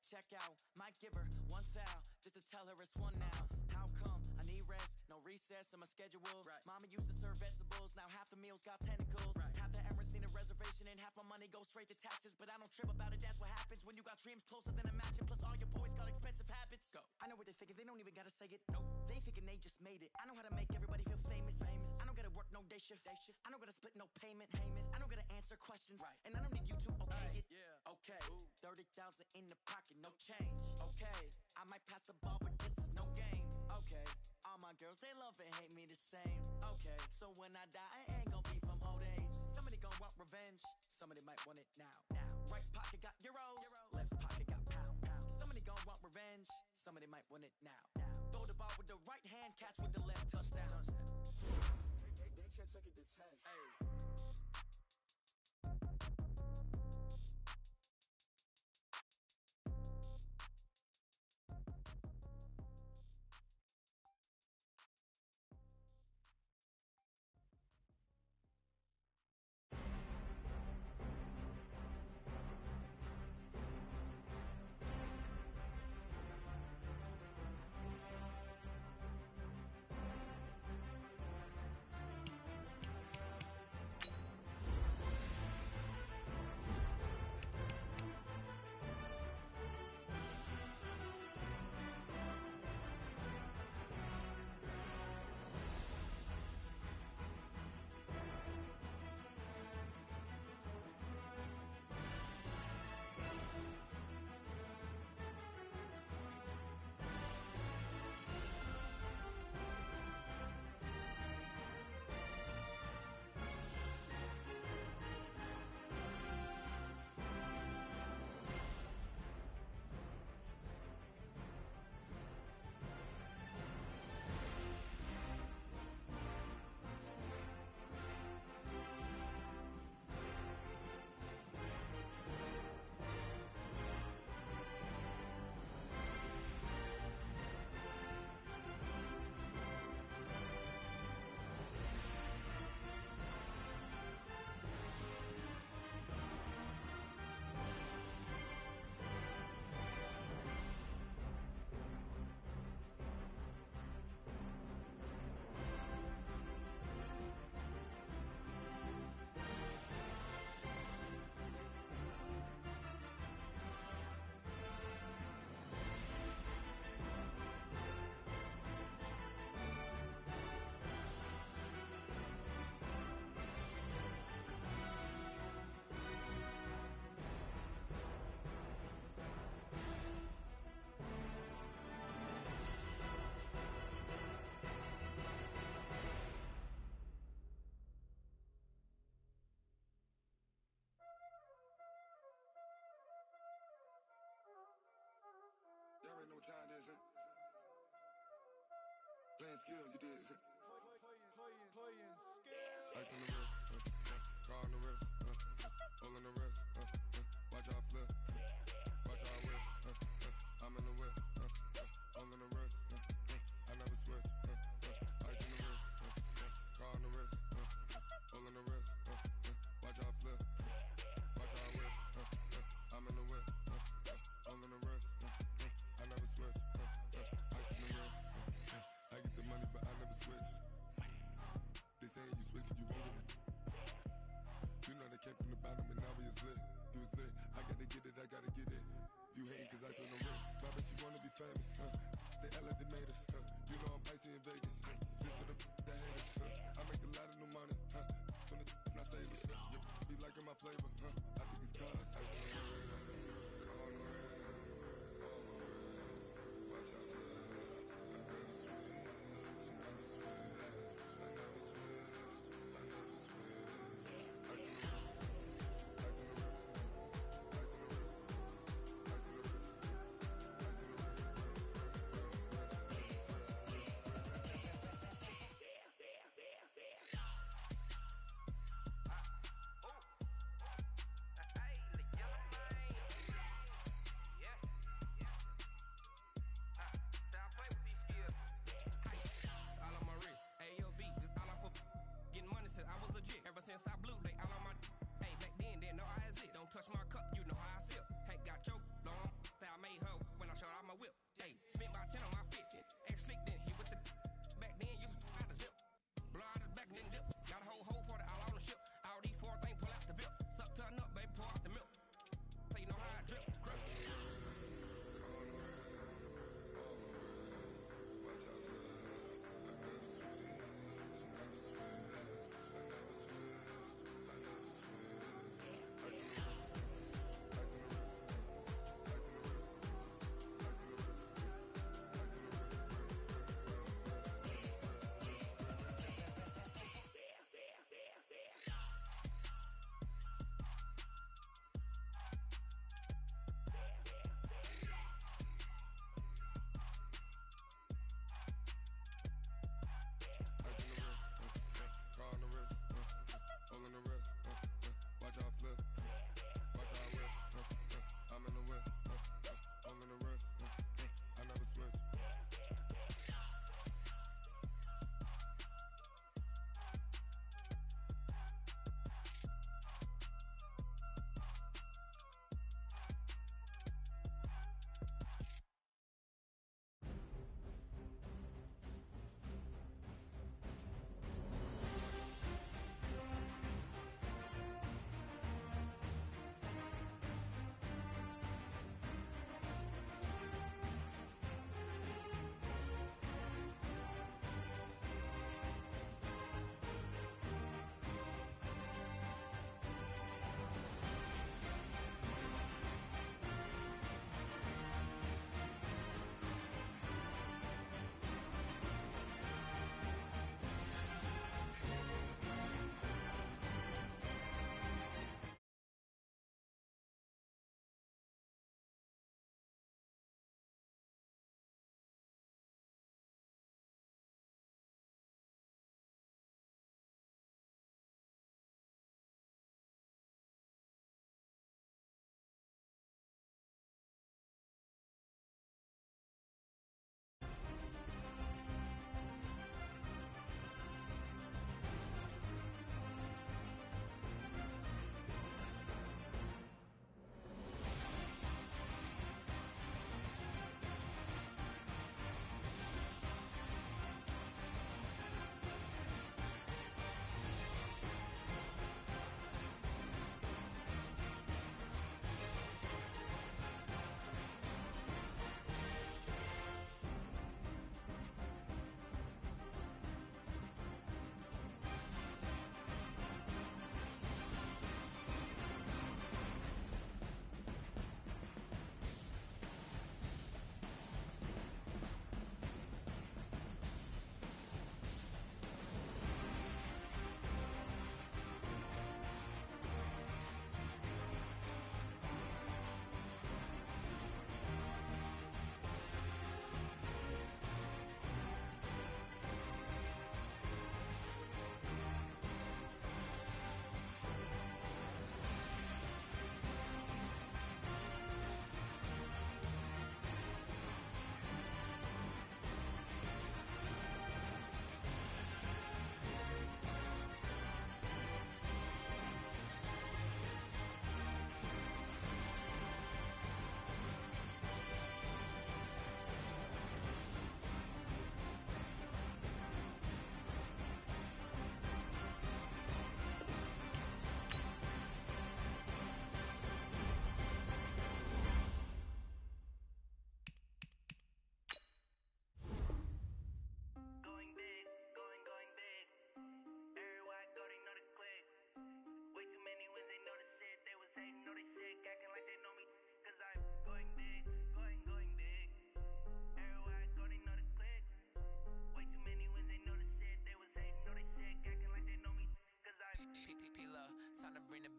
check out, might give her one foul, just to tell her it's one now. How come? I need rest, no recess in my schedule. Right. Mama used to serve vegetables, now half the meals got tentacles. Right. Half the Emirates need a reservation and half my money goes straight to taxes. But I don't trip about it, that's what happens when you got dreams closer than a mansion. Plus all your boys got expensive habits. Go. I know what they're thinking, they don't even gotta say it. Nope. They ain't thinking they just made it. I know how to make everybody feel famous. I don't gotta work no day shift. I don't gotta split no payment. I don't gotta answer questions. Right. And I don't need you to okay it. Yeah. Okay. Ooh. 30,000 in the pocket, no change. Okay. I might pass the ball, but this is no game. Okay. All my girls, they love and hate me the same. Okay. So when I die, I ain't gonna be from old age. Somebody gon' want revenge. Somebody might want it now. Right pocket got euros. Left pocket got pounds. Somebody gon' want revenge. Somebody might want it now. Throw the ball with the right hand, catch with the left, touchdown. They check it to 10. Hey. Y'all already know what time it is, huh? Playing skills, you did. Playing skills. Ice on the wrist, car on the wrist, hole on the wrist, watch out flip, watch out whip, I'm in the whip, hole on the wrist, I never switch, ice on the wrist, car on the wrist, hole on the wrist, watch out flip, watch out whip, I'm in the whip, hole on the wrist, I never switch, ice on the wrist, I get the money but I never switch. They saying you switch it, you won't get it. You know they came from the bottom and now we is lit. You was lit, I gotta get it, I gotta get it. You hating cause ice on the wrist. Why bet you wanna be famous, huh? They act like they made us, huh? You know I'm icy in Vegas, this for the that hate us, huh? I make a lot of new money, huh? When the not savers, you be liking my flavor, huh? I think it's cause ice on the wrist, car on the wrist, all on the wrist. Watch out for this, I never switch, I never switch.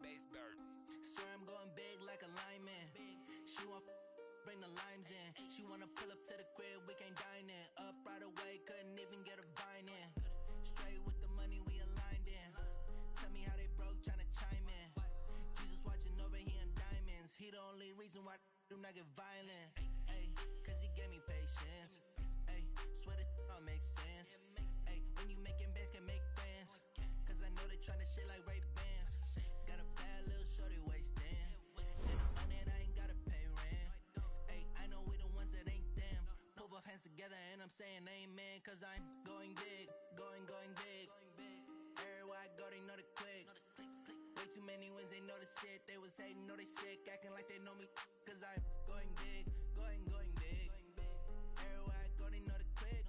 bass bird. Swear I'm going big like a lineman. She want bring the limes in. She wanna pull up to the crib, we can't dine in. Up right away, couldn't even get a vine in. Straight with the money we aligned in. Tell me how they broke, tryna chime in. Jesus watching over, he in diamonds. He the only reason why I do not get violent. Ay, cause he gave me patience. Ay, swear that all makes sense. Ay, when you making bands, can make friends. Cause I know they tryna shit like Ray-Bans. Got a bad little shorty wasting. And I'm on it, I ain't gotta pay rent. Ay, I know we the ones that ain't them. Pull both hands together and I'm saying amen. Cause I'm going big, going big. Everywhere I go, they know the click. Way too many wins, they know the shit. They was hating, know they sick, acting like they know me. Cause I'm going big, going big. Everywhere I go, they know the click.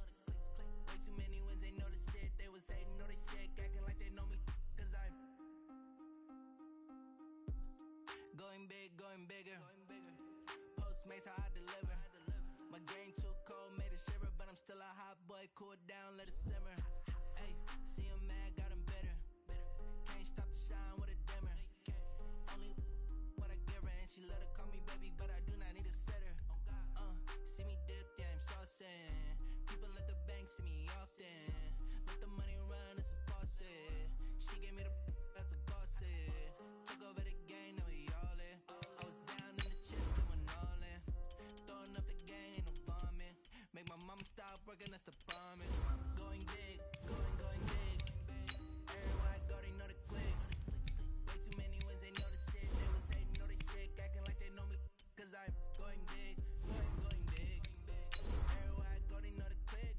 Way too many wins, they know the shit. They was hating, know they sick, acting like they know me. Cause I'm going big, going bigger. Postmates how I deliver. My game too cold, made it shiver. But I'm still a hot boy, cool down, let it simmer. Ay, see him mad, got him bitter. Can't stop the shine with a dimmer. Only what I give her, and she let her call me baby, but I do not need a sitter. See me dip, yeah, I'm saucing. People at the bank see me often. Let the money run, it's a faucet. She gave me the that's a bosses. Took over the game, now we all in. I was down in the chips, they went all in. Throwing up the game, ain't no vomit. Make my mama stop working, that's the promise. Going big, going big. Everywhere I go, they know the click. Way too many wins, they know the shit. They was hating, know they sick, acting like they know me. Cause I'm going big, going big. Everywhere I go, they know the click.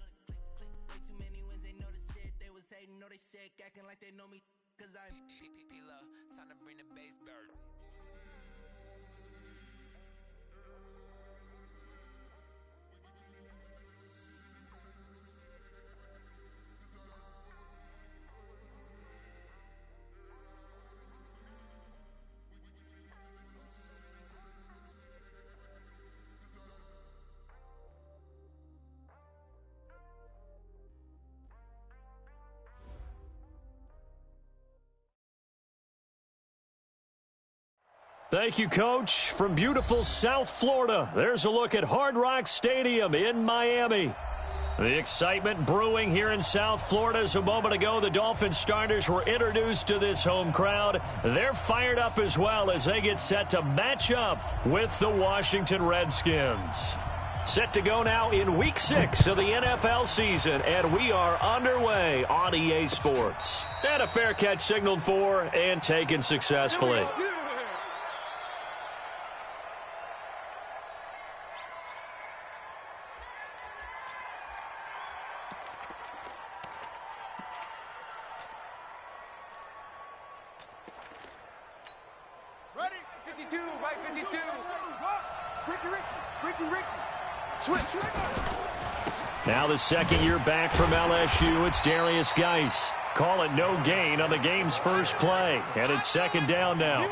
Way too many wins, they know the shit. They was hating, know they sick, acting like they know me. Cause I'm P-P-P-Love, time to bring the bass bird. Thank you, Coach. From beautiful South Florida, there's a look at Hard Rock Stadium in Miami. The excitement brewing here in South Florida as a moment ago the Dolphins starters were introduced to this home crowd. They're fired up as well as they get set to match up with the Washington Redskins. Set to go now in Week 6 of the NFL season, and we are underway on EA Sports. And a fair catch signaled for and taken successfully. Ready? 52, right 52. Ricky. Switch. Now the second year back from LSU, it's Darius Geis. Call it no gain on the game's first play. And it's second down now.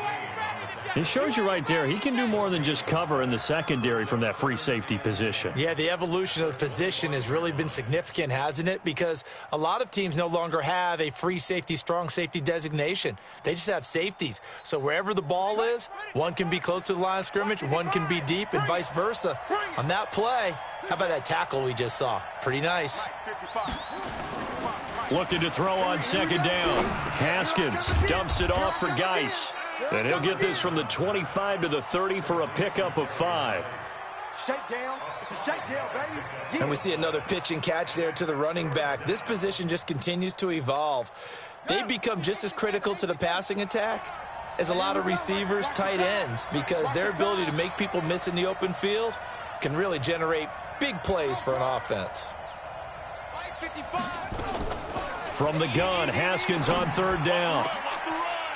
It shows you right there, he can do more than just cover in the secondary from that free safety position. Yeah, the evolution of the position has really been significant, hasn't it? Because a lot of teams no longer have a free safety, strong safety designation. They just have safeties. So wherever the ball is, one can be close to the line of scrimmage, one can be deep, and vice versa. On that play, how about that tackle we just saw? Pretty nice. Looking to throw on second down. Haskins dumps it off for Geis. And he'll get this from the 25 to the 30 for a pickup of 5. Shakedown. It's the shakedown, baby. Yeah. And we see another pitch and catch there to the running back. This position just continues to evolve. They become just as critical to the passing attack as a lot of receivers, tight ends, because their ability to make people miss in the open field can really generate big plays for an offense. From the gun, Haskins on third down.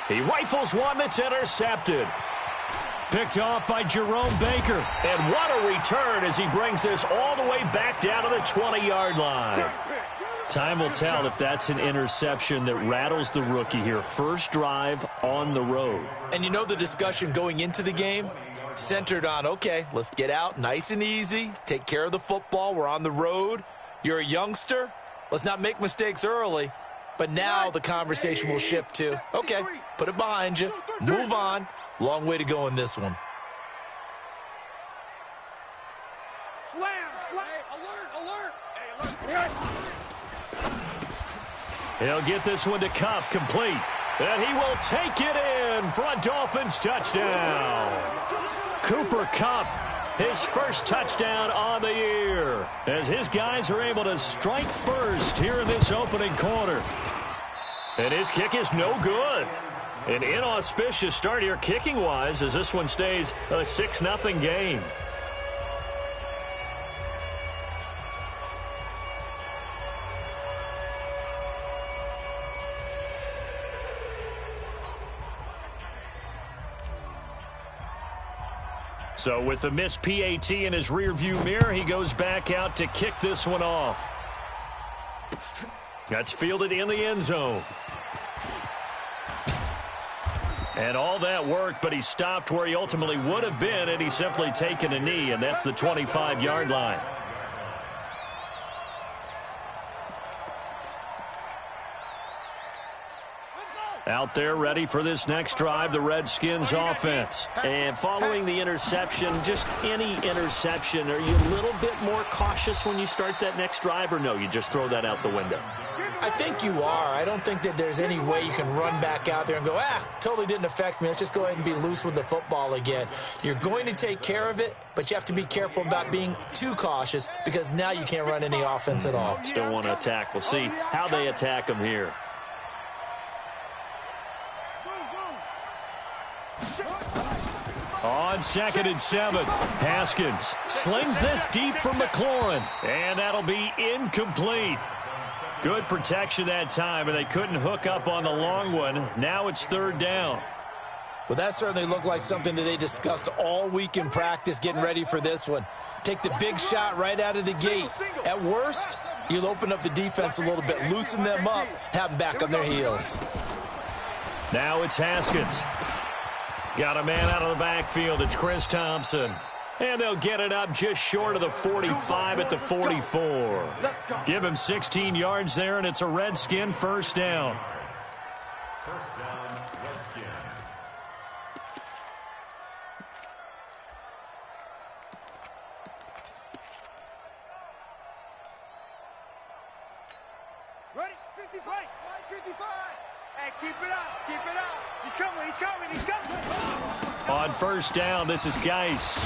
He rifles one that's intercepted. Picked off by Jerome Baker. And what a return as he brings this all the way back down to the 20-yard line. Time will tell if that's an interception that rattles the rookie here. First drive on the road. And you know the discussion going into the game centered on, okay, let's get out nice and easy, take care of the football, we're on the road. You're a youngster, let's not make mistakes early. But now the conversation will shift to, okay, put it behind you. Move on. Long way to go in this one. Slam. Hey, alert. He'll get this one to Cup, complete. And he will take it in for a Dolphins touchdown. Cooper Kupp, his first touchdown on the year, as his guys are able to strike first here in this opening quarter. And his kick is no good. An inauspicious start here kicking-wise as this one stays a 6-0 game. So with the missed PAT in his rearview mirror, he goes back out to kick this one off. That's fielded in the end zone. And all that worked, but he stopped where he ultimately would have been, and he's simply taken a knee, and that's the 25-yard line. Out there ready for this next drive, the Redskins offense. And following the interception, just any interception, are you a little bit more cautious when you start that next drive, or no, you just throw that out the window? I think you are. I don't think that there's any way you can run back out there and go, totally didn't affect me. Let's just go ahead and be loose with the football again. You're going to take care of it, but you have to be careful about being too cautious because now you can't run any offense at all. Still want to attack. We'll see how they attack him here. On 2nd and 7, Haskins slings this deep from McLaurin, and that'll be incomplete. Good protection that time, and they couldn't hook up on the long one. Now it's 3rd down. Well, that certainly looked like something that they discussed all week in practice getting ready for this one. Take the big shot right out of the gate. At worst, you'll open up the defense a little bit, loosen them up, have them back on their heels. Now it's Haskins. Got a man out of the backfield. It's Chris Thompson. And they'll get it up just short of the 45 at the 44. Give him 16 yards there, and it's a Redskin first down. First down, Redskins. Ready? 55. 55. Hey, keep it up. He's coming. On first down, this is Geis.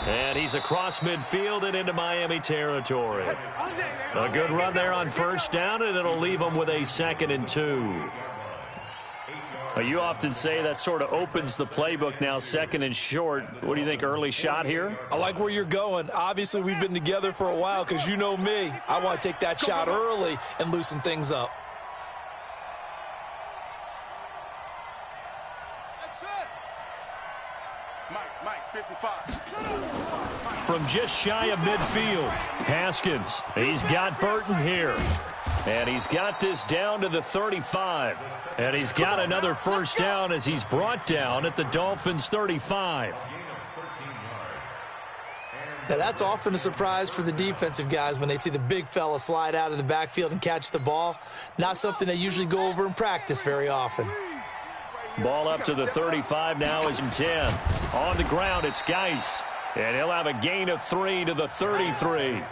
And he's across midfield and into Miami territory. A good run there on first down, and it'll leave them with a 2nd and 2. You often say that sort of opens the playbook now, 2nd and short. What do you think, early shot here? I like where you're going. Obviously, we've been together for a while because you know me. I want to take that shot early and loosen things up. Mike, 55. From just shy of midfield, Haskins. He's got Burton here. And he's got this down to the 35. And he's got another first down as he's brought down at the Dolphins' 35. Now, that's often a surprise for the defensive guys when they see the big fella slide out of the backfield and catch the ball. Not something they usually go over in practice very often. Ball up to the 35 now is 10. On the ground, it's Geis. And he'll have a gain of 3 to the 33.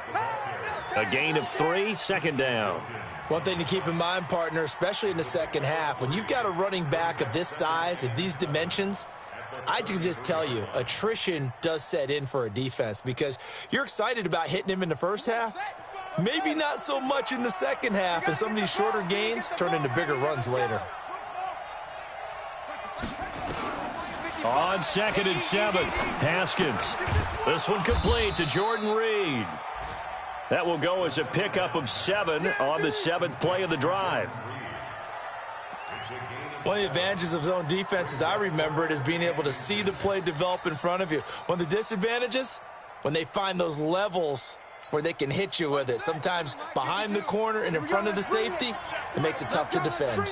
A gain of 3, 2nd down. One thing to keep in mind, partner, especially in the second half, when you've got a running back of this size, of these dimensions, I can just tell you, attrition does set in for a defense because you're excited about hitting him in the first half. Maybe not so much in the second half, and some of these shorter gains turn into bigger runs later. On 2nd and 7, Haskins. This one complete to Jordan Reed. That will go as a pickup of 7 on the 7th play of the drive. One of the advantages of zone defense, as I remember it, is being able to see the play develop in front of you. One of the disadvantages, when they find those levels where they can hit you with it, sometimes behind the corner and in front of the safety, it makes it tough to defend.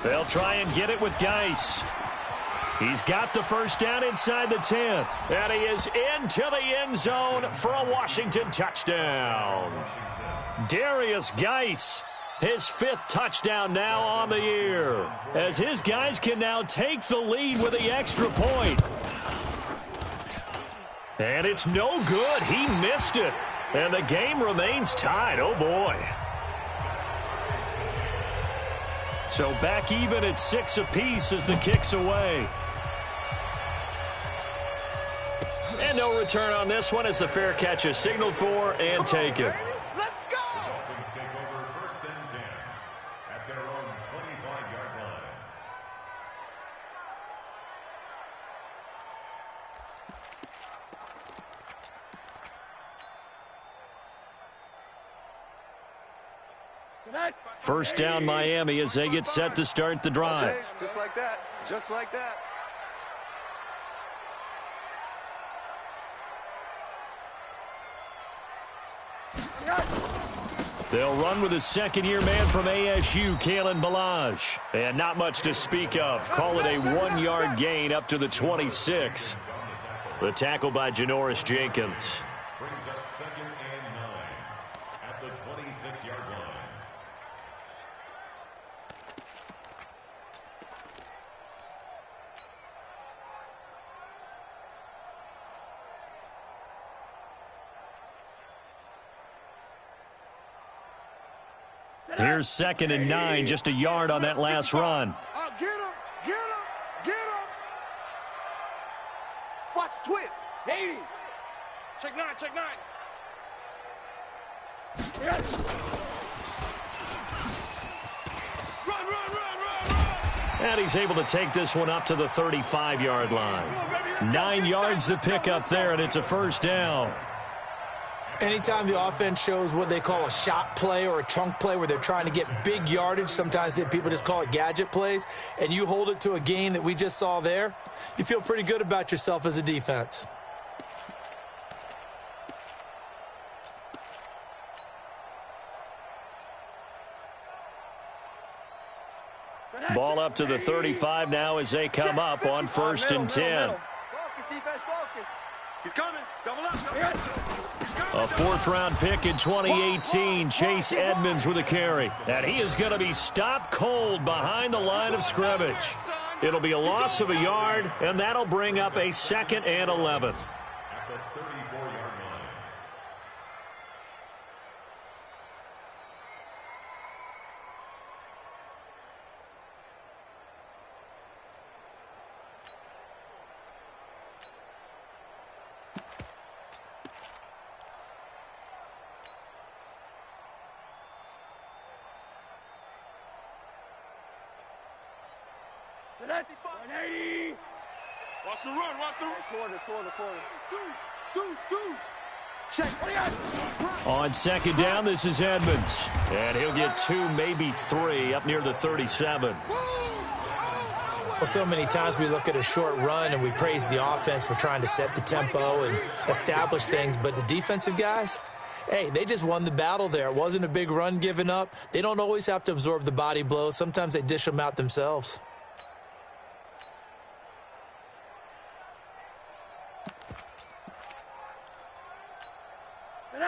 They'll try and get it with Geis. He's got the first down inside the 10. And he is into the end zone for a Washington touchdown. Darius Geis His 5th touchdown now on the year, as his guys can now take the lead with the extra point. And it's no good. He missed it. And the game remains tied. Oh, boy. So back even at 6 apiece as the kick's away. And no return on this one as the fair catch is signaled for and taken. Let's go! Dolphins take over 1st and 10 at their own 25-yard line. First down Miami as they get set to start the drive. Okay, just like that. Just like that. They'll run with a second-year man from ASU, Kalen Ballage. And not much to speak of. Call it a 1-yard gain up to the 26. The tackle by Janoris Jenkins. Brings up 2nd and 9 at the 26-yard line. Here's 2nd and 9, just a yard on that last run. Oh, get him! Get him! Get him! Watch twist. 80. Check 9. Check 9. Yes. Run! And he's able to take this one up to the 35-yard line. 9 yards to pick up there, and it's a first down. Anytime the offense shows what they call a shot play or a chunk play where they're trying to get big yardage, sometimes people just call it gadget plays, and you hold it to a gain that we just saw there, you feel pretty good about yourself as a defense. Ball up to the 35 now as they come up on 1st and 10. Focus, defense, focus. He's coming. Double up. A 4th-round pick in 2018, Chase Edmonds with a carry. And he is going to be stopped cold behind the line of scrimmage. It'll be a loss of a yard, and that'll bring up a 2nd and 11. At the 34-yard line. Watch the run. Watch the run. Quarter. Deuce. Check. On 2nd down, this is Edmonds. And he'll get 2, maybe 3, up near the 37. Well, so many times we look at a short run and we praise the offense for trying to set the tempo and establish things, but the defensive guys, hey, they just won the battle there. It wasn't a big run given up. They don't always have to absorb the body blows. Sometimes they dish them out themselves.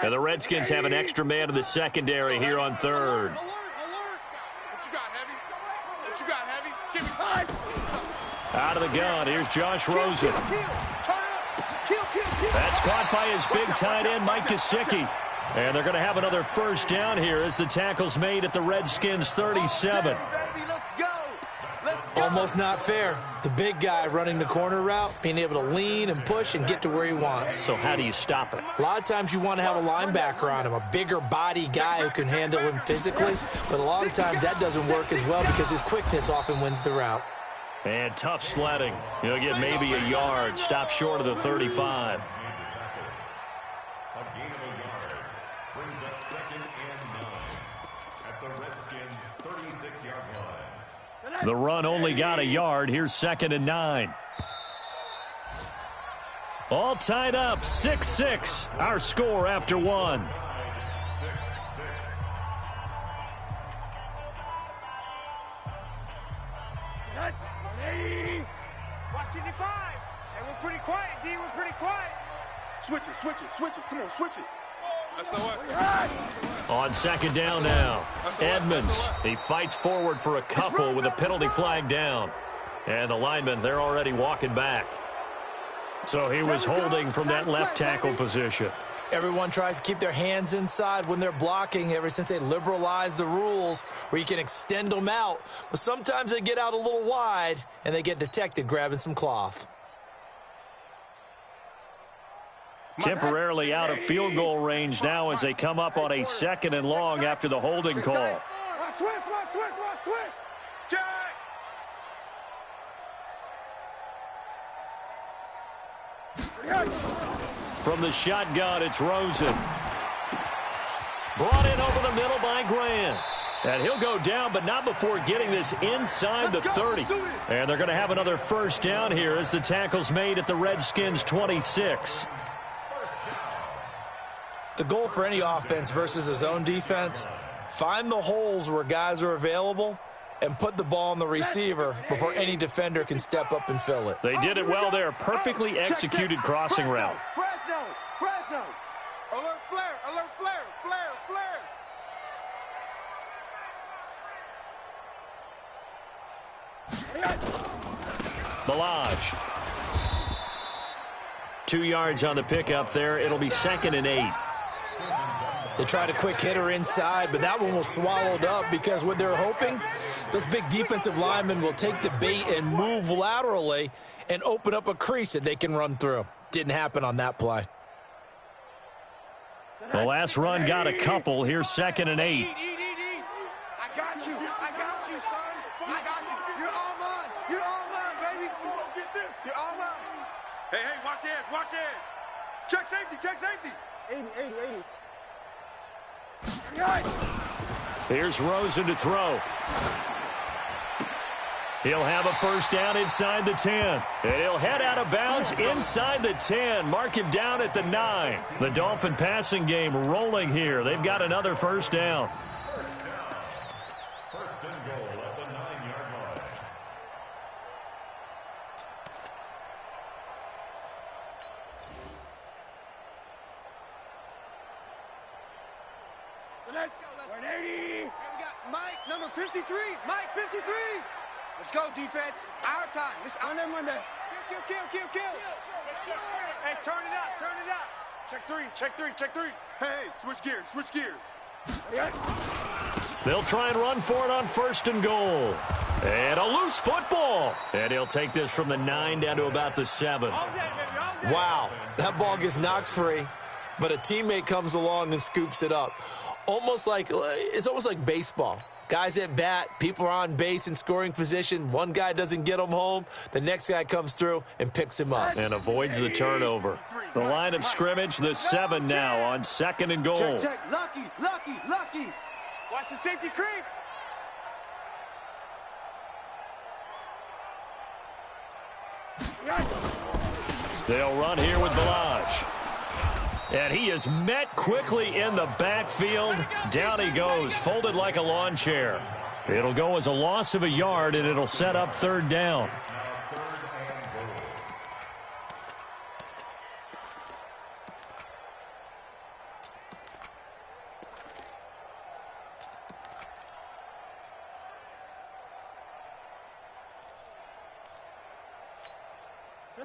And the Redskins have an extra man in the secondary here on 3rd. Alert. What you got, Heavy? Give me side. Out of the gun, here's Josh Rosen. That's caught by his big tight end, Mike Gesicki. And they're going to have another first down here as the tackle's made at the Redskins' 37. Almost not fair. The big guy running the corner route, being able to lean and push and get to where he wants. So how do you stop it? A lot of times you want to have a linebacker on him, a bigger body guy who can handle him physically. But a lot of times that doesn't work as well because his quickness often wins the route. And tough sledding. He'll get maybe a yard. Stop short of the 35. A gain of a yard brings up 2nd and 9 at the Redskins' 36-yard line. The run only got a yard. Here's 2nd and 9. All tied up, 6-6. Our score after 1. Watch 55. Hey, we're pretty quiet, D. We're pretty quiet. Switch it. Come on, switch it. On second down now, Edmonds. He fights forward for a couple with a penalty flag down. And the linemen, they're already walking back. So he was holding from that left tackle position. Everyone tries to keep their hands inside when they're blocking ever since they liberalized the rules where you can extend them out. But sometimes they get out a little wide and they get detected grabbing some cloth. Temporarily out of field goal range now as they come up on a 2nd and long after the holding call. Switch. Jack. From the shotgun, it's Rosen. Brought in over the middle by Grant. And he'll go down, but not before getting this inside the 30. And they're going to have another first down here as the tackle's made at the Redskins' 26. The goal for any offense versus a zone defense, find the holes where guys are available and put the ball on the receiver before any defender can step up and fill it. They did it well there. Perfectly executed crossing route. Fresno. Alert flare. Balaj. 2 yards on the pickup there. It'll be 2nd and 8. They tried a quick hitter inside, but that one was swallowed up because what they're hoping, those big defensive linemen will take the bait and move laterally and open up a crease that they can run through. Didn't happen on that play. The last run got a couple. Here's 2nd and 8. I got you, son. I got you. You're all mine, baby. You're all mine. Hey, watch edge. Check safety. 80. Here's Rosen to throw. He'll have a first down inside the 10. And he'll head out of bounds inside the 10. Mark him down at the 9. The Dolphin passing game rolling here. They've got another first down. First and goal at the 9-yard line. Let's go. 180. We got Mike, number 53. Mike, 53. Let's go, defense. Our time. This Monday. Kill. Hey, turn it up. Check three. Hey, switch gears. They'll try and run for it on 1st and goal. And a loose football. And he'll take this from the 9 down to about the 7. All day, baby. Wow, that ball gets knocked free, but a teammate comes along and scoops it up. It's almost like baseball. Guys at bat, people are on base in scoring position. One guy doesn't get him home. The next guy comes through and picks him up. And avoids the turnover. The line of scrimmage, the 7 now on 2nd and goal. Check. Lucky. Watch the safety creep. They'll run here with Balaj. And he is met quickly in the backfield. Down he goes, folded like a lawn chair. It'll go as a loss of a yard, and it'll set up 3rd down.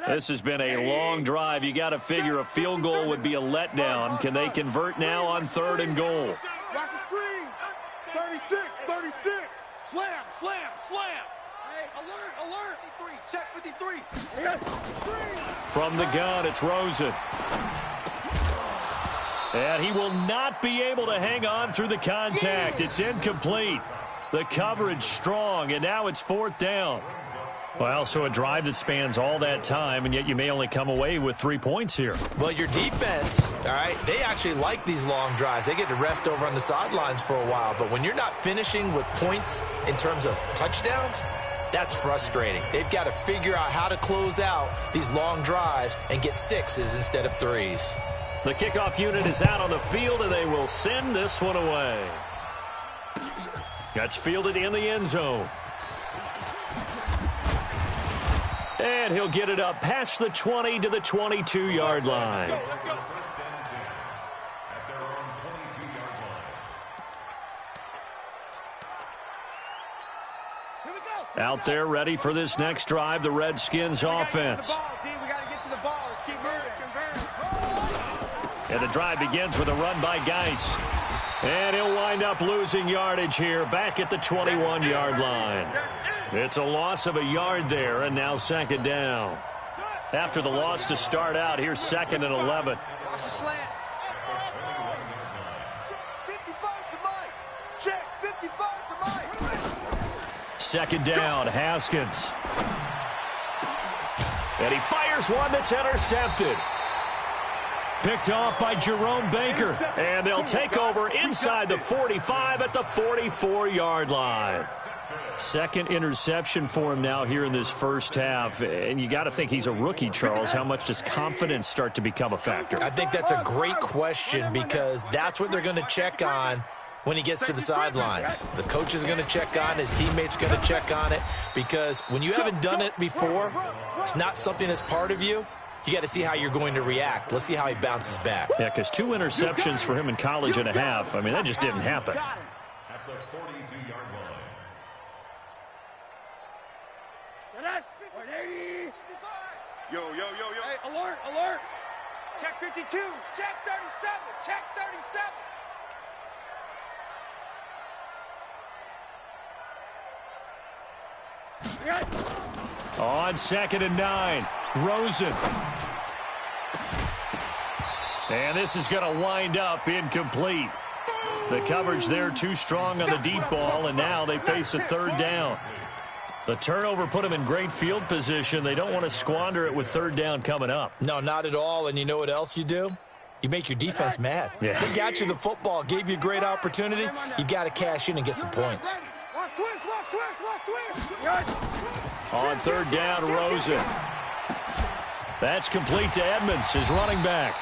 This has been a long drive. You got to figure a field goal would be a letdown. Can they convert now on 3rd and goal? Watch the screen. 36. Slam. Hey, alert. 53. Check 53. From the gun, it's Rosen. And he will not be able to hang on through the contact. It's incomplete. The coverage strong, and now it's 4th down. Well, so a drive that spans all that time, and yet you may only come away with 3 points here. Well, your defense, all right, they actually like these long drives. They get to rest over on the sidelines for a while. But when you're not finishing with points in terms of touchdowns, that's frustrating. They've got to figure out how to close out these long drives and get 6s instead of 3s. The kickoff unit is out on the field, and they will send this one away. That's fielded in the end zone. And he'll get it up past the 20 to the 22-yard line. At their own Out there ready for this next drive, the Redskins offense. We got to get to the ball. Let's keep moving. And the drive begins with a run by Geis. And he'll wind up losing yardage here back at the 21-yard line. It's a loss of a yard there, and now second down. After the loss to start out, here's 2nd and 11. Watch the slant. Check 55 to Mike. Check 55 to Mike. Second down, Haskins. And he fires one that's intercepted. Picked off by Jerome Baker. And they'll take over inside the 45 at the 44-yard line. Second interception for him now here in this first half. And you got to think he's a rookie, Charles. How much does confidence start to become a factor? I think that's a great question because that's what they're going to check on when he gets to the sidelines. The coach is going to check on, his teammates are going to check on it, because when you haven't done it before, it's not something that's part of you. You got to see how you're going to react. Let's see how he bounces back. Yeah, because 2 interceptions for him in college and a half. I mean, that just didn't happen. At the 42-yard line. Yo. Hey, alert. Check 52. Check 37. Check 37. On 2nd and 9, Rosen. And this is going to wind up incomplete. The coverage there too strong on the deep ball, and now they face a 3rd down. The turnover put them in great field position. They don't want to squander it with 3rd down coming up. No, not at all. And you know what else you do? You make your defense mad. Yeah. They got you the football, gave you a great opportunity. You got to cash in and get some points. Watch twist. On 3rd down, Rosen. That's complete to Edmonds, his running back.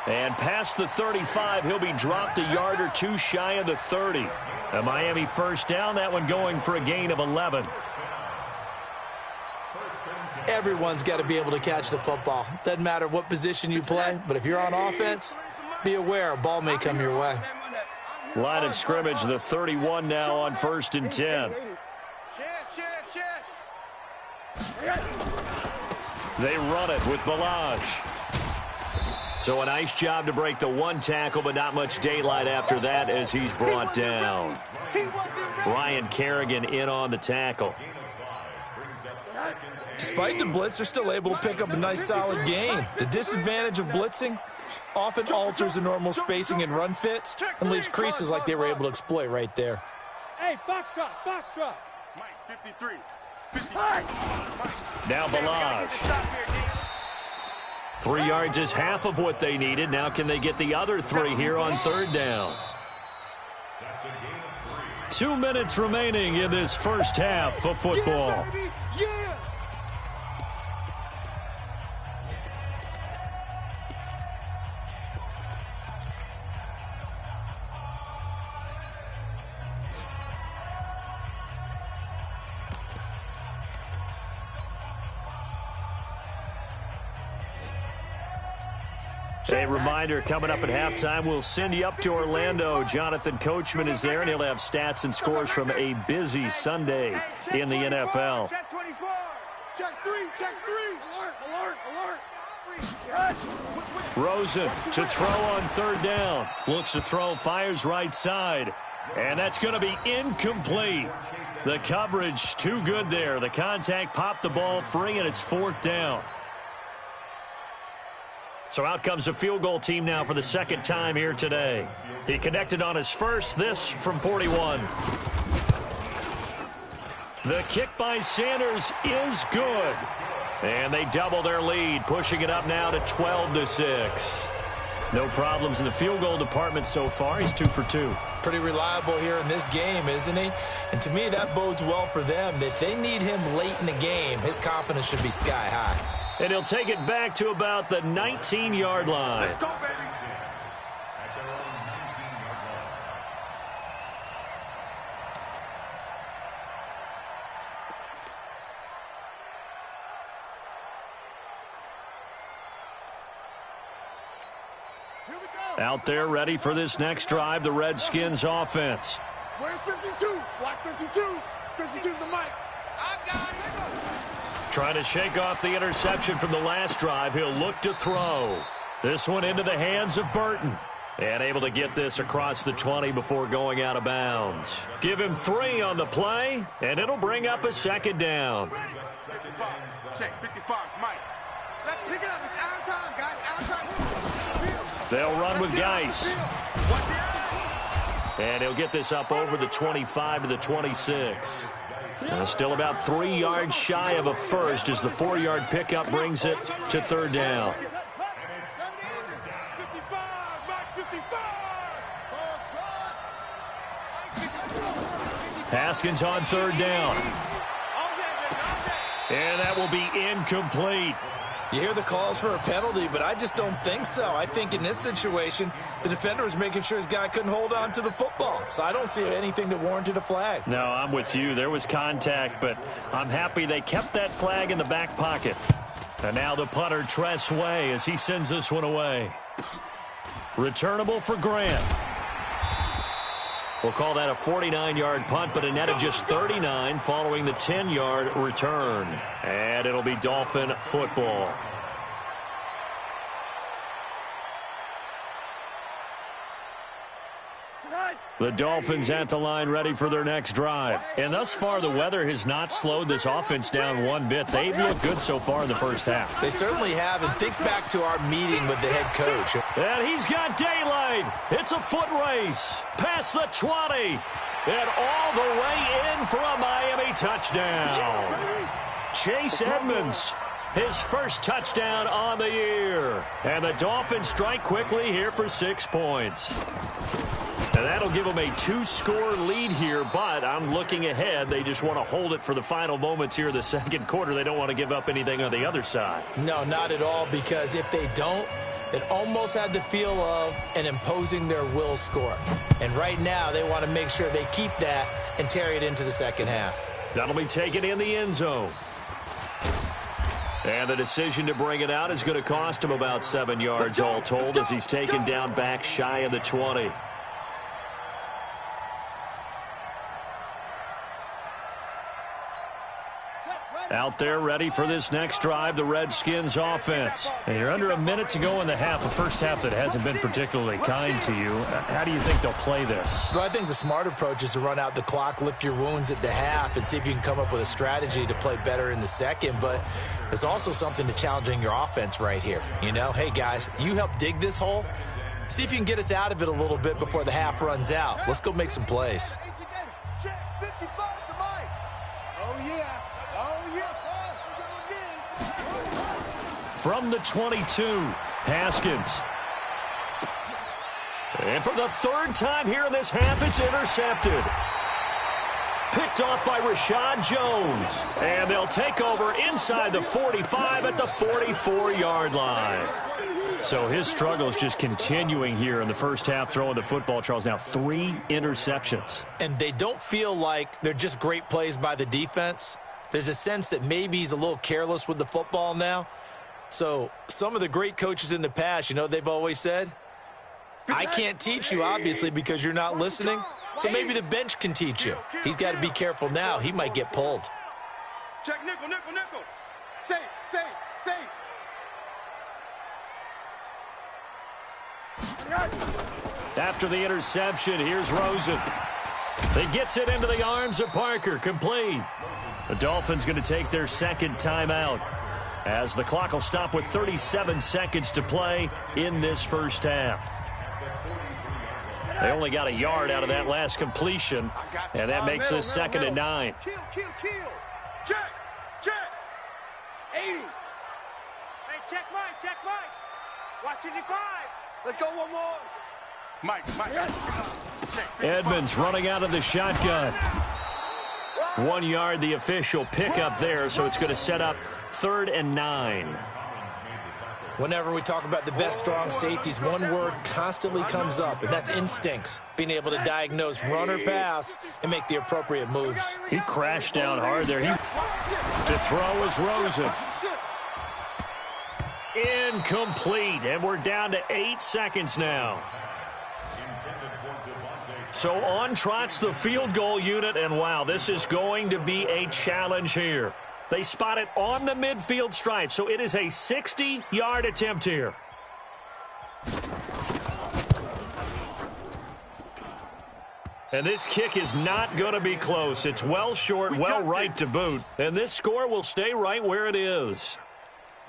And past the 35, he'll be dropped a yard or 2 shy of the 30. A Miami 1st down, that one going for a gain of 11. Everyone's got to be able to catch the football. Doesn't matter what position you play, but if you're on offense, be aware a ball may come your way. Line of scrimmage, the 31 now on 1st and 10. They run it with Balaj. So a nice job to break the 1 tackle, but not much daylight after that as he's brought down. Ryan Kerrigan in on the tackle. Despite the blitz, they're still able to pick up a nice solid gain. The disadvantage of blitzing often alters the normal spacing and run fits and leaves creases like they were able to exploit right there. Hey, foxtrot. Mike, 53. Now Balaj. 3 yards is half of what they needed. Now can they get the other 3 here on 3rd down? 2 minutes remaining in this first half of football. A reminder, coming up at halftime, we'll send you up to Orlando. Jonathan Coachman is there, and he'll have stats and scores from a busy Sunday in the NFL. Check 24. Check 3. Alert. Rosen to throw on 3rd down. Looks to throw, fires right side. And that's going to be incomplete. The coverage too good there. The contact popped the ball free, and it's 4th down. So out comes a field goal team now for the 2nd time here today. He connected on his first, this from 41. The kick by Sanders is good. And they double their lead, pushing it up now to 12-6. No problems in the field goal department so far. He's 2 for 2. Pretty reliable here in this game, isn't he? And to me, that bodes well for them. If they need him late in the game, his confidence should be sky high. And he'll take it back to about the 19-yard line. Let's go, baby. Out there ready for this next drive, the Redskins offense. Where's 52? Watch 52. 52's the mic. Trying to shake off the interception from the last drive. He'll look to throw. This one into the hands of Burton. And able to get this across the 20 before going out of bounds. Give him 3 on the play, and it'll bring up a second down. 55. Check, 55, Mike. Let's pick it up. It's our time, guys. Our time. They'll run with Geis. And he'll get this up over the 25 to the 26. Still about 3 yards shy of a first as the 4-yard pickup brings it to third down. Haskins on third down. And that will be incomplete. You hear the calls for a penalty, but I just don't think so. I think in this situation, the defender was making sure his guy couldn't hold on to the football. So I don't see anything that warranted a flag. No, I'm with you. There was contact, but I'm happy they kept that flag in the back pocket. And now the punter, Tress Way, as he sends this one away. Returnable for Grant. We'll call that a 49-yard punt, but a net of just 39 following the 10-yard return. And it'll be Dolphin football. The Dolphins at the line ready for their next drive. And thus far, the weather has not slowed this offense down one bit. They've looked good so far in the first half. They certainly have. And think back to our meeting with the head coach. And he's got daylight. It's a foot race. Past the 20. And all the way in for a Miami touchdown. Chase Edmonds, his first touchdown on the year. And the Dolphins strike quickly here for 6 points. And that'll give them a 2-score lead here, but I'm looking ahead. They just want to hold it for the final moments here in the second quarter. They don't want to give up anything on the other side. No, not at all, because if they don't, it almost had the feel of an imposing their will score. And right now, they want to make sure they keep that and carry it into the second half. That'll be taken in the end zone. And the decision to bring it out is going to cost him about 7 yards all told as he's taken down back shy of the 20. Out there ready for this next drive, the Redskins offense. And you're under a minute to go in the half, a first half that hasn't been particularly kind to you. How do you think they'll play this? Well, I think the smart approach is to run out the clock, lick your wounds at the half, and see if you can come up with a strategy to play better in the second. But there's also something to challenging your offense right here. You know, hey, guys, you help dig this hole. See if you can get us out of it a little bit before the half runs out. Let's go make some plays. From the 22, Haskins. And for the third time here in this half, it's intercepted. Picked off by Rashad Jones. And they'll take over inside the 45 at the 44-yard line. So his struggle is just continuing here in the first half, throwing the football, Charles. Now 3 interceptions. And they don't feel like they're just great plays by the defense. There's a sense that maybe he's a little careless with the football now. So some of the great coaches in the past, you know, they've always said, I can't teach you, obviously, because you're not listening. So maybe the bench can teach you. He's got to be careful now. He might get pulled. Check, nickel, nickel, nickel. Safe. After the interception, here's Rosen. He gets it into the arms of Parker, complete. The Dolphins going to take their second timeout, as the clock will stop with 37 seconds to play in this first half. They only got a yard out of that last completion, and that makes this second and 9. Kill. Check. 80. Hey, check Mike. Watch 85. Let's go one more. Mike. Edmonds running out of the shotgun. 1 yard, the official pickup there, so it's going to set up 3rd and 9. Whenever we talk about the best strong safeties, one word constantly comes up, and that's instincts. Being able to diagnose run or pass and make the appropriate moves. He crashed down hard there. To throw is Rosen. Incomplete, and we're down to 8 seconds now. So on trots the field goal unit, and wow, this is going to be a challenge here. They spot it on the midfield stripe, so it is a 60-yard attempt here. And this kick is not going to be close. It's well short, well right to boot. And this score will stay right where it is.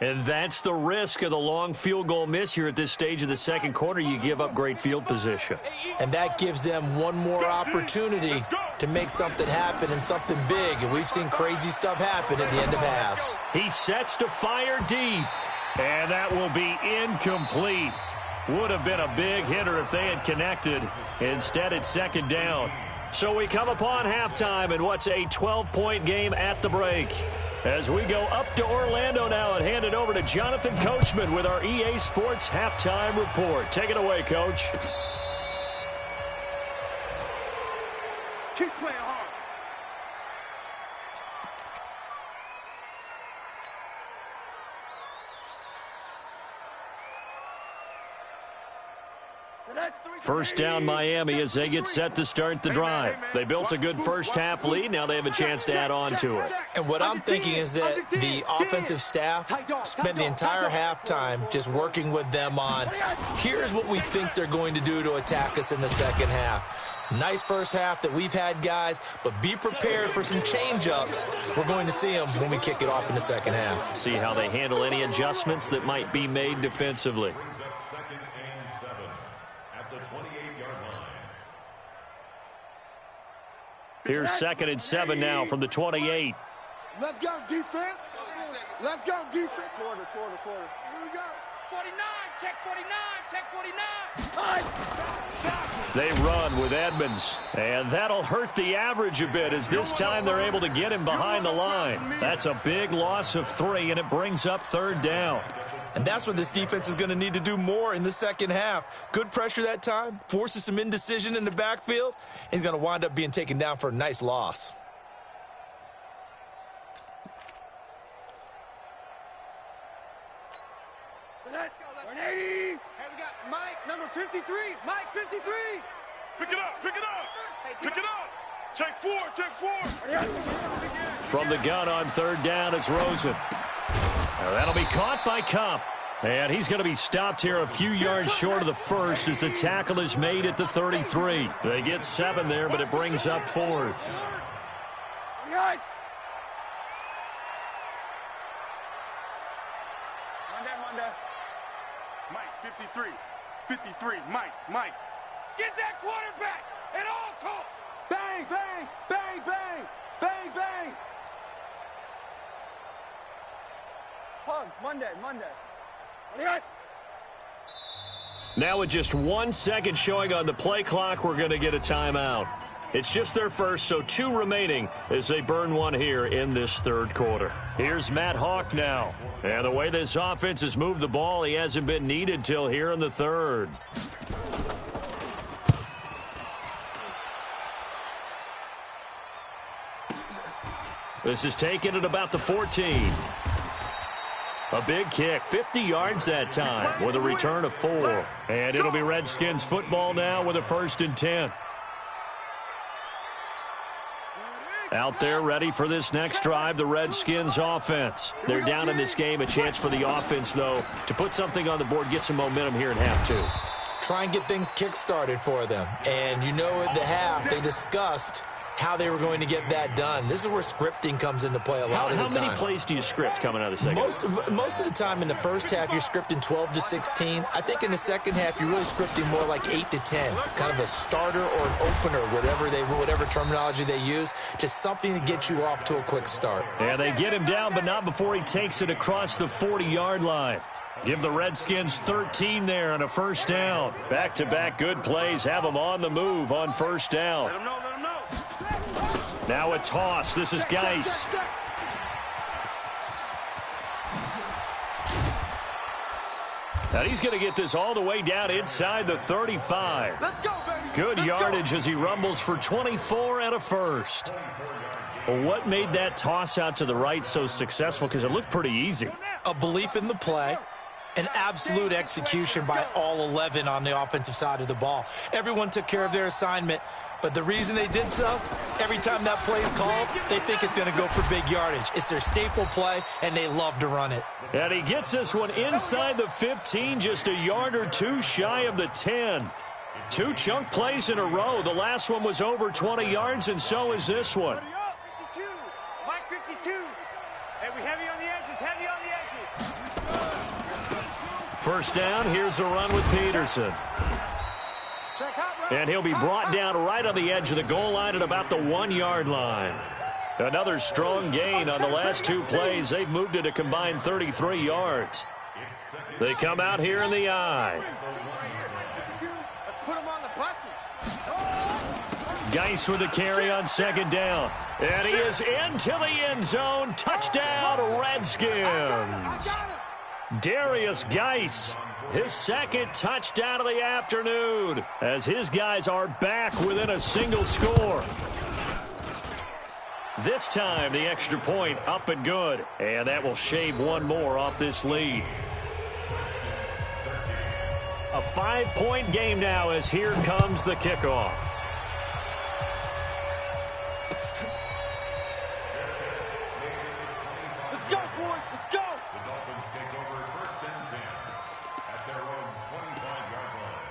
And that's the risk of the long field goal miss here at this stage of the second quarter. You give up great field position. And that gives them one more opportunity to make something happen and something big. And we've seen crazy stuff happen at the end of halves. He sets to fire deep. And that will be incomplete. Would have been a big hitter if they had connected. Instead, it's second down. So we come upon halftime in what's a 12-point game at the break. As we go up to Orlando now and hand it over to Jonathan Coachman with our EA Sports Halftime Report. Take it away, Coach. Keep playing hard. First down Miami as they get set to start the drive. They built a good first-half lead. Now they have a chance to add on to it. And what I'm thinking is that the offensive staff spent the entire halftime just working with them on, here's what we think they're going to do to attack us in the second half. Nice first half that we've had, guys, but be prepared for some change-ups. We're going to see them when we kick it off in the second half. See how they handle any adjustments that might be made defensively. Here's 2nd and 7 now from the 28. Let's go, defense. Let's go, defense. Quarter. Here we go. 49, check 49, check 49. They run with Edmonds, and that'll hurt the average a bit as this time they're able to get him behind the line. That's a big loss of 3, and it brings up 3rd down. And that's what this defense is going to need to do more in the second half. Good pressure that time, forces some indecision in the backfield. He's going to wind up being taken down for a nice loss. Hey, we got Mike, number 53. Mike, 53. Pick it up. Pick it up. Take 4. From the gun on 3rd down, it's Rosen. That'll be caught by Cup. And he's going to be stopped here a few yards short of the first as the tackle is made at the 33. They get 7 there, but it brings up 4th. Monday. Mike, 53. Mike. Get that quarterback at all costs. Bang, bang, bang, bang, bang, bang. Hug, Monday. Now with just 1 second showing on the play clock, we're going to get a timeout. It's just their first, so 2 remaining as they burn 1 here in this 3rd quarter. Here's Matt Hawk now. And the way this offense has moved the ball, he hasn't been needed till here in the 3rd. This is taken at about the 14. A big kick, 50 yards that time with a return of 4. And it'll be Redskins football now with a 1st and 10. Out there ready for this next drive, the Redskins offense. They're down in this game. A chance for the offense, though, to put something on the board, get some momentum here in half 2. Try and get things kick-started for them. And you know at the half, they discussed how they were going to get that done. This is where scripting comes into play a lot of the time. How many plays do you script coming out of the second half? Most of the time in the first half, you're scripting 12 to 16. I think in the second half, you're really scripting more like 8 to 10. Kind of a starter or an opener, whatever terminology they use. Just something to get you off to a quick start. Yeah, they get him down, but not before he takes it across the 40-yard line. Give the Redskins 13 there and a 1st down. Back-to-back good plays have them on the move on 1st down. Let him know. Now a toss. This is Geis. Now he's going to get this all the way down inside the 35. Let's go, baby. Good yardage as he rumbles for 24 and a 1st. Well, what made that toss out to the right so successful? Because it looked pretty easy. A belief in the play. An absolute execution by all 11 on the offensive side of the ball. Everyone took care of their assignment. But the reason they did so, every time that play is called, they think it's going to go for big yardage. It's their staple play, and they love to run it. And he gets this one inside the 15, just a yard or two shy of the 10. 2 chunk plays in a row. The last one was over 20 yards, and so is this one. 52. Mike 52. Hey, we heavy on the edges, heavy on the edges. First down, here's a run with Peterson. And he'll be brought down right on the edge of the goal line at about the 1-yard line. Another strong gain on the last 2 plays. They've moved it a combined 33 yards. They come out here in the I. Let's put them on the buses. Geis with the carry on second down. And he is into the end zone. Touchdown, Redskins. Darius Geis, his second touchdown of the afternoon, as his guys are back within a single score. This time, the extra point up and good. And that will shave one more off this lead. A 5-point game now as here comes the kickoff. Let's go, boys. Let's go. The Dolphins take over 1st and 10 at their own 25-yard line.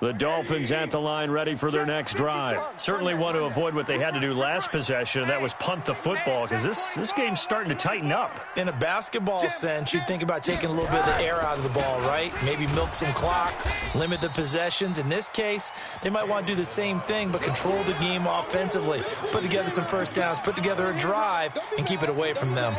The Dolphins at the line ready for their next drive. Certainly want to avoid what they had to do last possession. That was punt the football, because this game's starting to tighten up. In a basketball sense, you think about taking a little bit of the air out of the ball, right? Maybe milk some clock, limit the possessions. In this case, they might want to do the same thing, but control the game offensively. Put together some first downs, put together a drive, and keep it away from them.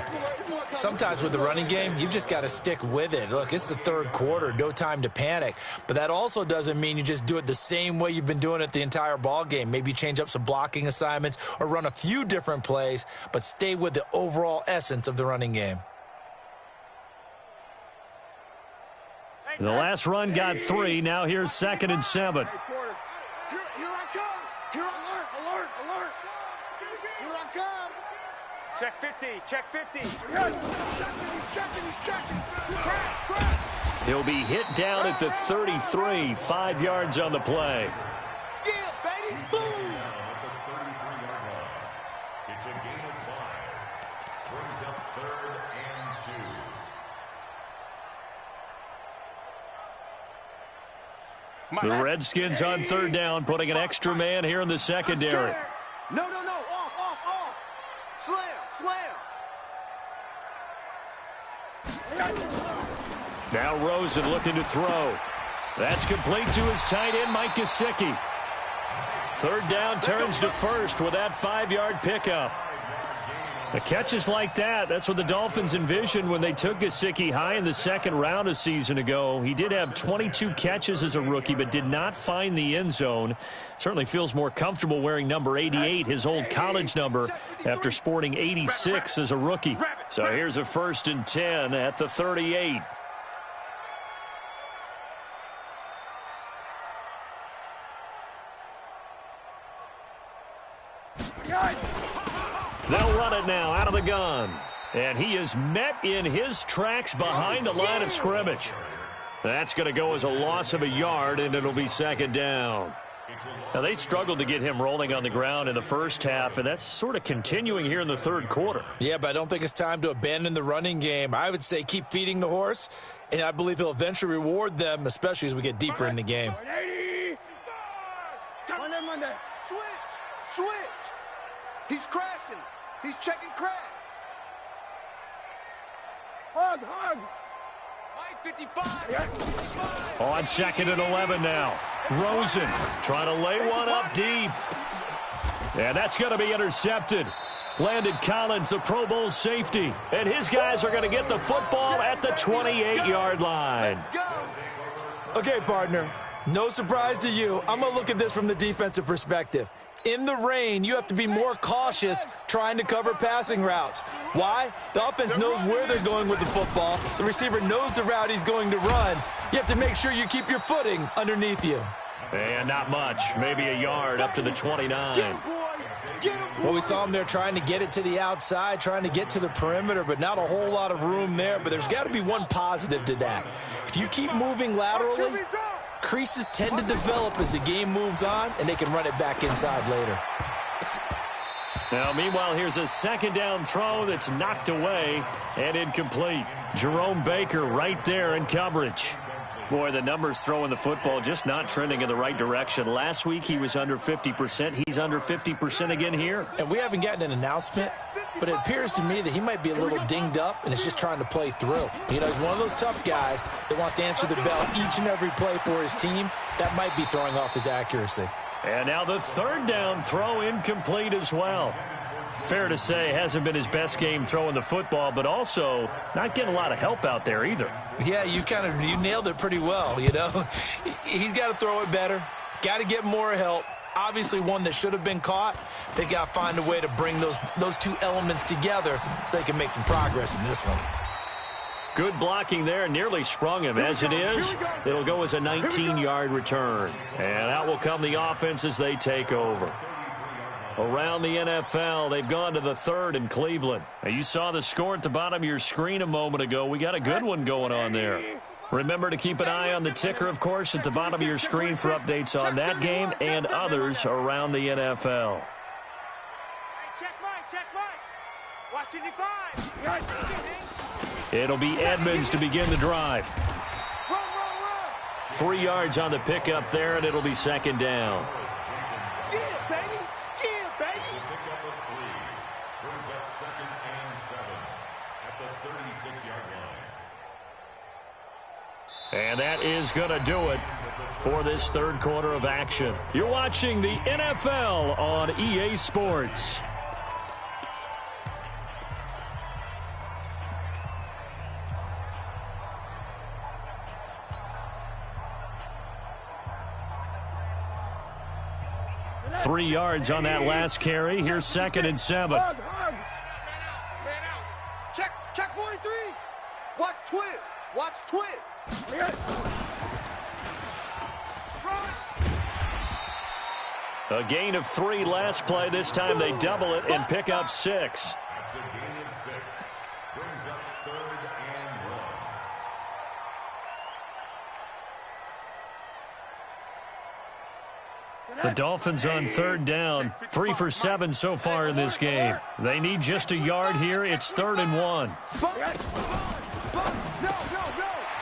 Sometimes with the running game, you've just got to stick with it. Look, it's the 3rd quarter, no time to panic. But that also doesn't mean you just do it the same way you've been doing it the entire ball game. Maybe change up some blocking assignments or run a few different plays, but stay with the overall essence of the running game. The last run got 3. Now here's 2nd and 7. Here I come. Here, alert, alert, alert. Here I come. Check 50, check 50. He's checking. Crash. He'll be hit down at the 33, 5 yards on the play. Yeah, baby, boom. It's a gain of 5. Brings up 3rd and 2. The Redskins on 3rd down, putting an extra man here in the secondary. No. Off. Slam. Now Rosen looking to throw. That's complete to his tight end, Mike Gesicki. 3rd down turns to 1st with that 5-yard pickup. The catches like that, that's what the Dolphins envisioned when they took Gesicki high in the 2nd round a season ago. He did have 22 catches as a rookie, but did not find the end zone. Certainly feels more comfortable wearing number 88, his old college number, after sporting 86 as a rookie. So here's a 1st and 10 at the 38. They'll run it now out of the gun. And he is met in his tracks behind the line of scrimmage. That's going to go as a loss of a yard, and it'll be 2nd down. Now, they struggled to get him rolling on the ground in the first half, and that's sort of continuing here in the 3rd quarter. Yeah, but I don't think it's time to abandon the running game. I would say keep feeding the horse, and I believe he'll eventually reward them, especially as we get deeper in the game. Monday. Switch. He's crashing. He's checking crash. Hug. Mike 55. On 2nd and 11 now. Rosen trying to lay one up deep. And that's going to be intercepted. Landon Collins, the Pro Bowl safety. And his guys are going to get the football at the 28-yard line. Okay, partner. No surprise to you. I'm going to look at this from the defensive perspective. In the rain, you have to be more cautious trying to cover passing routes. Why? The offense knows where they're going with the football. The receiver knows the route he's going to run. You have to make sure you keep your footing underneath you. And not much. Maybe a yard up to the 29. Well, we saw him there trying to get it to the outside, trying to get to the perimeter, but not a whole lot of room there. But there's got to be one positive to that. If you keep moving laterally, creases tend to develop as the game moves on, and they can run it back inside later. Now, meanwhile, here's a second down throw that's knocked away and incomplete. Jerome Baker right there in coverage. Boy, the numbers throwing the football just not trending in the right direction. Last week he was under 50%. He's under 50% again here. And we haven't gotten an announcement, but it appears to me that he might be a little dinged up and is just trying to play through. You know, he's one of those tough guys that wants to answer the bell each and every play for his team. That might be throwing off his accuracy. And now the third down throw incomplete as well. Fair to say, hasn't been his best game throwing the football, but also not getting a lot of help out there either. Yeah, you nailed it pretty well, you know. He's got to throw it better, got to get more help. Obviously one that should have been caught. They've got to find a way to bring those two elements together so they can make some progress in this one. Good blocking there, nearly sprung him. As it is, it'll go as a 19-yard return. And out will come the offense as they take over. Around the NFL, they've gone to the third in Cleveland. Now, you saw the score at the bottom of your screen a moment ago. We got a good one going on there. Remember to keep an eye on the ticker, of course, at the bottom of your screen for updates on that game and others around the NFL. Check Mike. Watch it, It'll be Edmonds to begin the drive. Run. 3 yards on the pickup there, and it'll be second down. Yeah, baby. Brings up 2nd and 7 at the 36-yard line. And that is going to do it for this third quarter of action. You're watching the NFL on EA Sports. Three yards on that last carry. Here's 2nd and 7. Man out. Check 43. Watch twist. A gain of 3 last play. This time they double it and pick up 6. That's a gain of 6. Brings up 3rd and 1. The Dolphins on 3rd down. 3 for 7 so far in this game. They need just a yard here. It's 3rd and 1.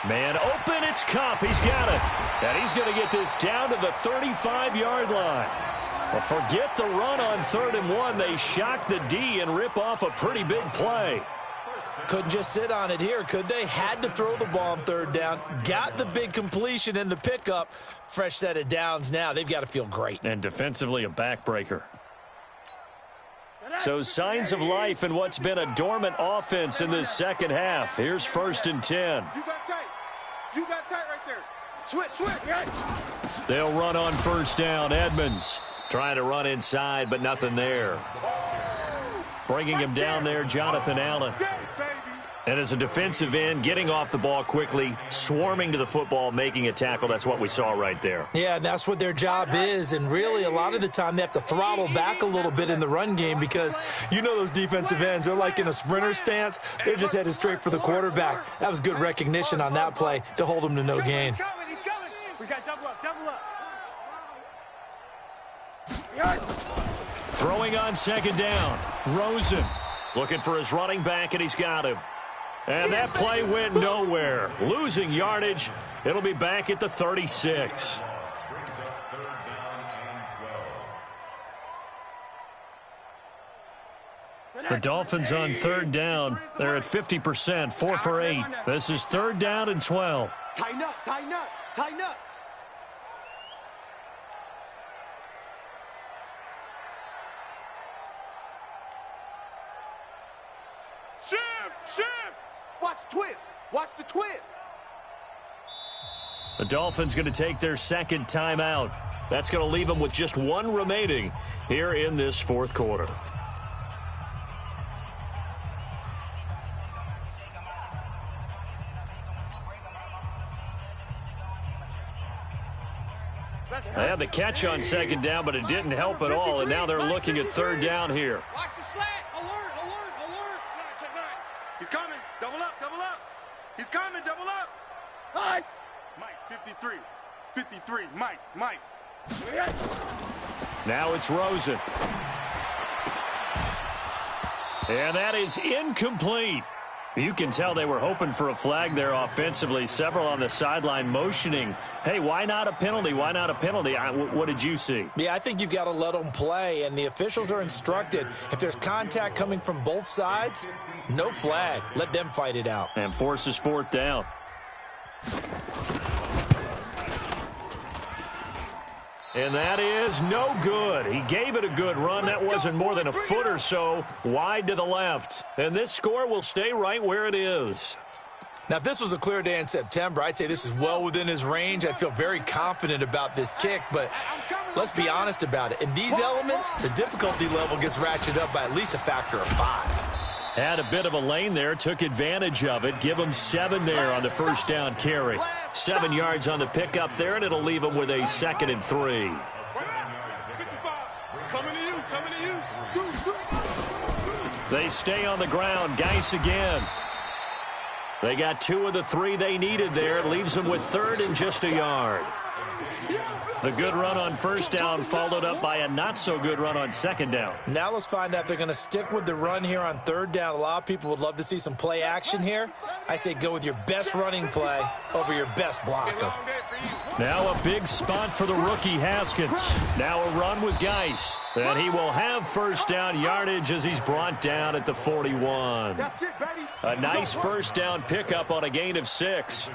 Man open, it's Cup. He's got it. And he's going to get this down to the 35-yard line. Well, forget the run on 3rd and 1. They shock the D and rip off a pretty big play. Couldn't just sit on it here, could they? Had to throw the ball on 3rd down. Got the big completion in the pickup. Fresh set of downs now. They've got to feel great. And defensively, a backbreaker. So signs of life in what's been a dormant offense in this second half. Here's 1st and 10. You got tight right there. Switch. They'll run on 1st down. Edmonds trying to run inside, but nothing there. Bringing him down there, Jonathan Allen. And as a defensive end, getting off the ball quickly, swarming to the football, making a tackle. That's what we saw right there. Yeah, that's what their job is. And really, a lot of the time, they have to throttle back a little bit in the run game because you know those defensive ends, they're like in a sprinter stance. They're just headed straight for the quarterback. That was good recognition on that play to hold him to no gain. He's coming. We got double up. Throwing on 2nd down. Rosen looking for his running back, and he's got him. And that play went nowhere. Losing yardage. It'll be back at the 36. The Dolphins on 3rd down. They're at 50%, 4 for 8. This is 3rd down and 12. Tighten up. Shift. Watch the twist. The Dolphins going to take their 2nd timeout. That's going to leave them with just 1 remaining here in this 4th quarter. They had the catch on second down, but it didn't help at all, and now they're looking at third down here. Watch the slant. Alert, alert, alert. Check 9. He's coming. Double up, double up. He's coming, double up. Hi. Mike, 53. 53. Mike. Now it's Rosen. And that is incomplete. You can tell they were hoping for a flag there offensively. Several on the sideline motioning, hey, why not a penalty? Why not a penalty? What did you see? Yeah, I think you've got to let them play, and the officials are instructed. If there's contact coming from both sides, no flag. Let them fight it out. And forces fourth down. And that is no good. He gave it a good run. That wasn't more than a foot or so wide to the left. And this score will stay right where it is. Now, if this was a clear day in September, I'd say this is well within his range. I'd feel very confident about this kick, but let's be honest about it. In these elements, the difficulty level gets ratcheted up by at least a factor of 5. Had a bit of a lane there, took advantage of it. Give him 7 there on the first down carry. 7 yards on the pickup there, and it'll leave him with a 2nd and 3. Coming to you. They stay on the ground. Geis again. They got 2 of the 3 they needed there. It leaves them with 3rd and just a yard. The good run on first down followed up by a not-so-good run on second down. Now let's find out if they're going to stick with the run here on third down. A lot of people would love to see some play action here. I say go with your best running play over your best blocker. Now a big spot for the rookie Haskins. Now a run with Geis. And he will have first down yardage as he's brought down at the 41. A nice first down pickup on a gain of 6.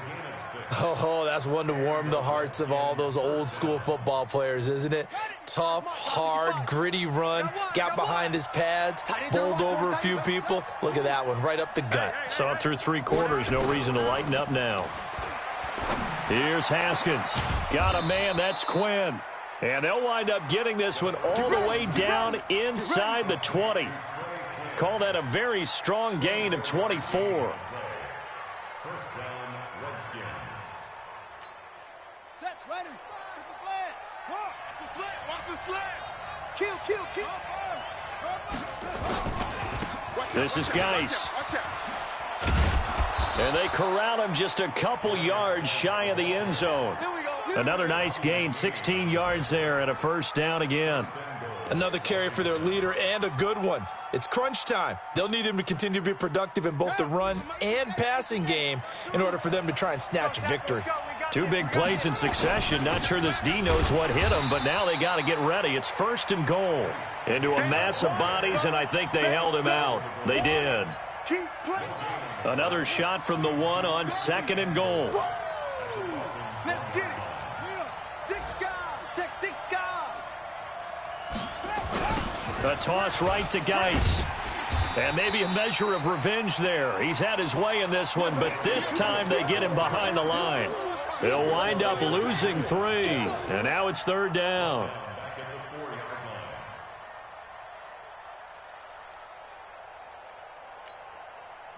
Oh, that's one to warm the hearts of all those old school football players, isn't it? Tough, hard, gritty run, got behind his pads, bowled over a few people. Look at that one, right up the gut. Saw it through 3 quarters, no reason to lighten up now. Here's Haskins. Got a man, that's Quinn. And they'll wind up getting this one all the way down inside the 20. Call that a very strong gain of 24. First down, Redskins. Set, ready. Watch the slant. Watch the slant. Kill. This is Geis. And they corral him just a couple yards shy of the end zone. Another nice gain, 16 yards there, and a first down again. Another carry for their leader and a good one. It's crunch time. They'll need him to continue to be productive in both the run and passing game in order for them to try and snatch a victory. 2 big plays in succession. Not sure this D knows what hit him, but now they got to get ready. It's 1st and goal. Into a mass of bodies, and I think they held him out. They did. Another shot from the 1 on 2nd and goal. Let's get it. 6 guys. Check 6 guys. A toss right to Geis. And maybe a measure of revenge there. He's had his way in this one, but this time they get him behind the line. They'll wind up losing 3. And now it's 3rd down.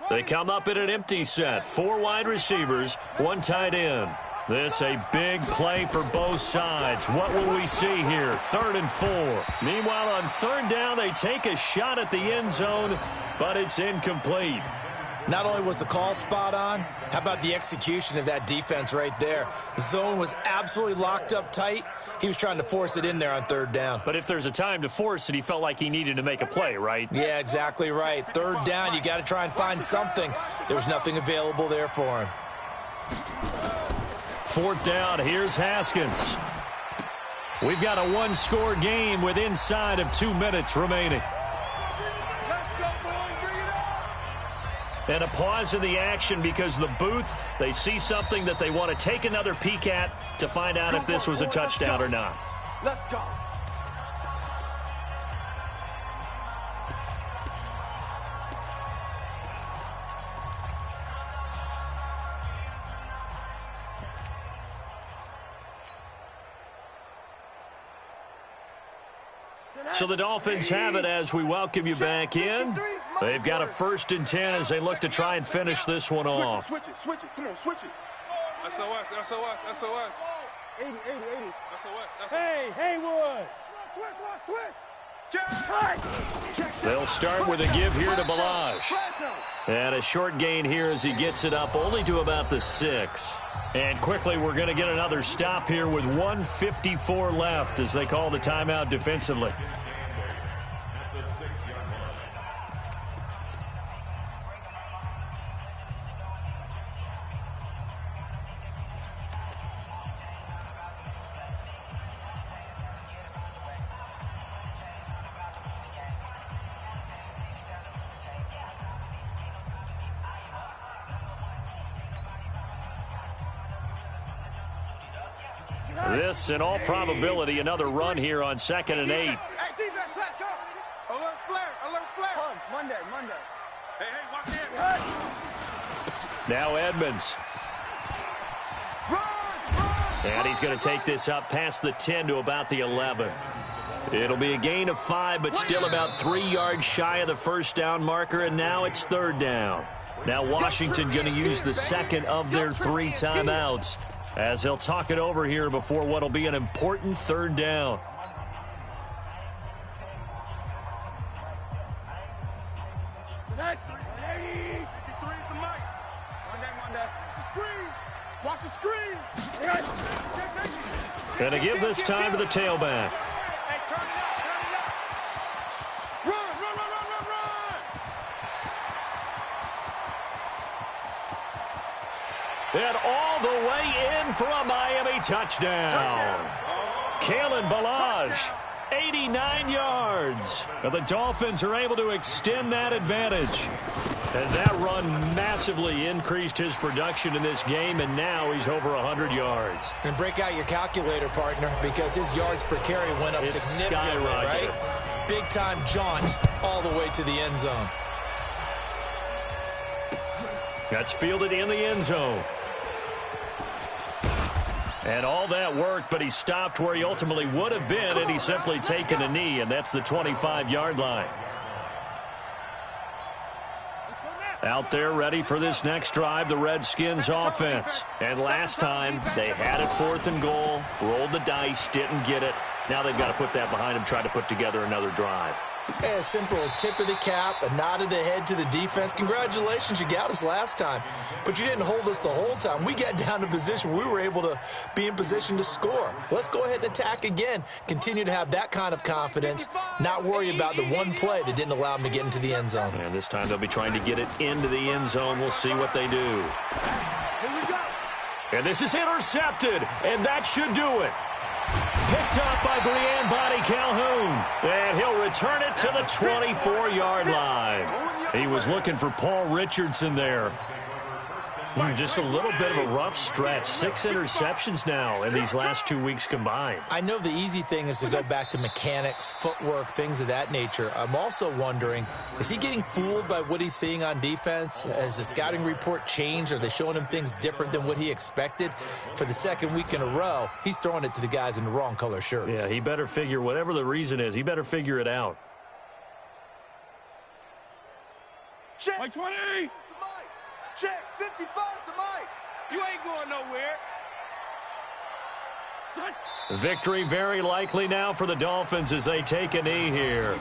They come up in an empty set. 4 wide receivers, 1 tight end. This a big play for both sides. What will we see here? 3rd and 4. Meanwhile, on 3rd down, they take a shot at the end zone, but it's incomplete. Not only was the call spot on, how about the execution of that defense right there? The zone was absolutely locked up tight. He was trying to force it in there on 3rd down. But if there's a time to force it, he felt like he needed to make a play, right? Yeah, exactly right. 3rd down, you got to try and find something. There was nothing available there for him. 4th down, here's Haskins. We've got a 1-score game with inside of 2 minutes remaining. And a pause in the action because the booth, they see something that they want to take another peek at to find out if this was a touchdown or not. Let's go. So the Dolphins have it as we welcome you back in. They've got a 1st and 10 as they look to try and finish this one off. Switch it. Come on, switch it. SOS. 80. SOS. Hey, Haywood. Switch. They'll start with a give here to Balaj. And a short gain here as he gets it up only to about the 6. And quickly we're going to get another stop here with 1:54 left as they call the timeout defensively. This, in all probability, another run here on 2nd and 8. Hey, defense, let's go. Alert flare. Monday. Hey, watch it. Now Edmonds. And he's going to take this up past the 10 to about the 11. It'll be a gain of 5, but still about 3 yards shy of the first down marker, and now it's 3rd down. Now Washington going to use the second of their 3 timeouts as they'll talk it over here before what will be an important 3rd down. Watch the screen. And to give this time to the tailback. Hey, turn it up. Run. And all the way in for a Miami touchdown. Kalen Balaj, 89 yards. And the Dolphins are able to extend that advantage. And that run massively increased his production in this game, and now he's over 100 yards. And break out your calculator, partner, because his yards per carry went up significantly, right? Big-time jaunt all the way to the end zone. That's fielded in the end zone. And all that worked, but he stopped where he ultimately would have been had he simply taken a knee, and that's the 25-yard line. Out there ready for this next drive, the Redskins offense. And last time, they had it 4th and goal, rolled the dice, didn't get it. Now they've got to put that behind them, try to put together another drive. A simple tip of the cap, a nod of the head to the defense. Congratulations, you got us last time. But you didn't hold us the whole time. We got down to position. We were able to be in position to score. Let's go ahead and attack again. Continue to have that kind of confidence. Not worry about the one play that didn't allow them to get into the end zone. And this time they'll be trying to get it into the end zone. We'll see what they do. Here we go. And this is intercepted, and that should do it. Picked up by Brian Body Calhoun. And he'll return it to the 24-yard line. He was looking for Paul Richardson there. Just a little bit of a rough stretch. 6 interceptions now in these last 2 weeks combined. I know the easy thing is to go back to mechanics, footwork, things of that nature. I'm also wondering, is he getting fooled by what he's seeing on defense? Has the scouting report changed? Are they showing him things different than what he expected? For the 2nd week in a row, he's throwing it to the guys in the wrong color shirts. Yeah, he better figure, whatever the reason is, he better figure it out. Check. Mike 20. Check. 55 to Mike. You ain't going nowhere. Victory very likely now for the Dolphins as they take a knee here.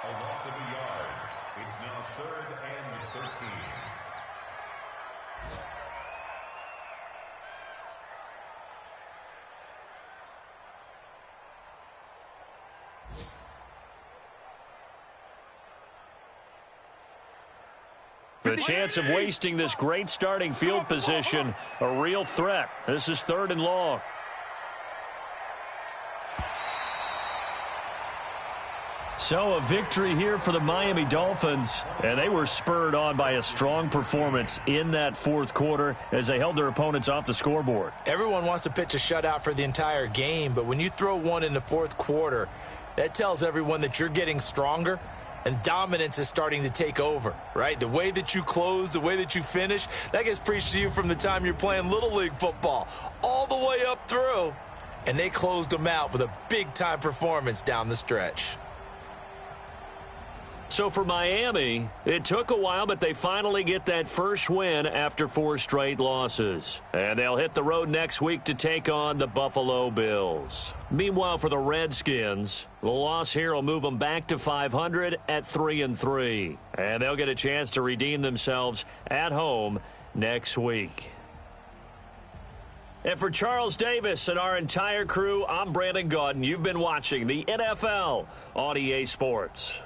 A loss of a yard. It's now 3rd and 13. The chance of wasting this great starting field position, a real threat. This is 3rd and long. So a victory here for the Miami Dolphins, and they were spurred on by a strong performance in that 4th quarter as they held their opponents off the scoreboard. Everyone wants to pitch a shutout for the entire game, but when you throw one in the 4th quarter, that tells everyone that you're getting stronger and dominance is starting to take over, right? The way that you close, the way that you finish, that gets preached to you from the time you're playing Little League football all the way up through. And they closed them out with a big-time performance down the stretch. So for Miami, it took a while, but they finally get that first win after 4 straight losses. And they'll hit the road next week to take on the Buffalo Bills. Meanwhile, for the Redskins, the loss here will move them back to 500 at 3-3. And they'll get a chance to redeem themselves at home next week. And for Charles Davis and our entire crew, I'm Brandon Gaudin. You've been watching the NFL on EA Sports.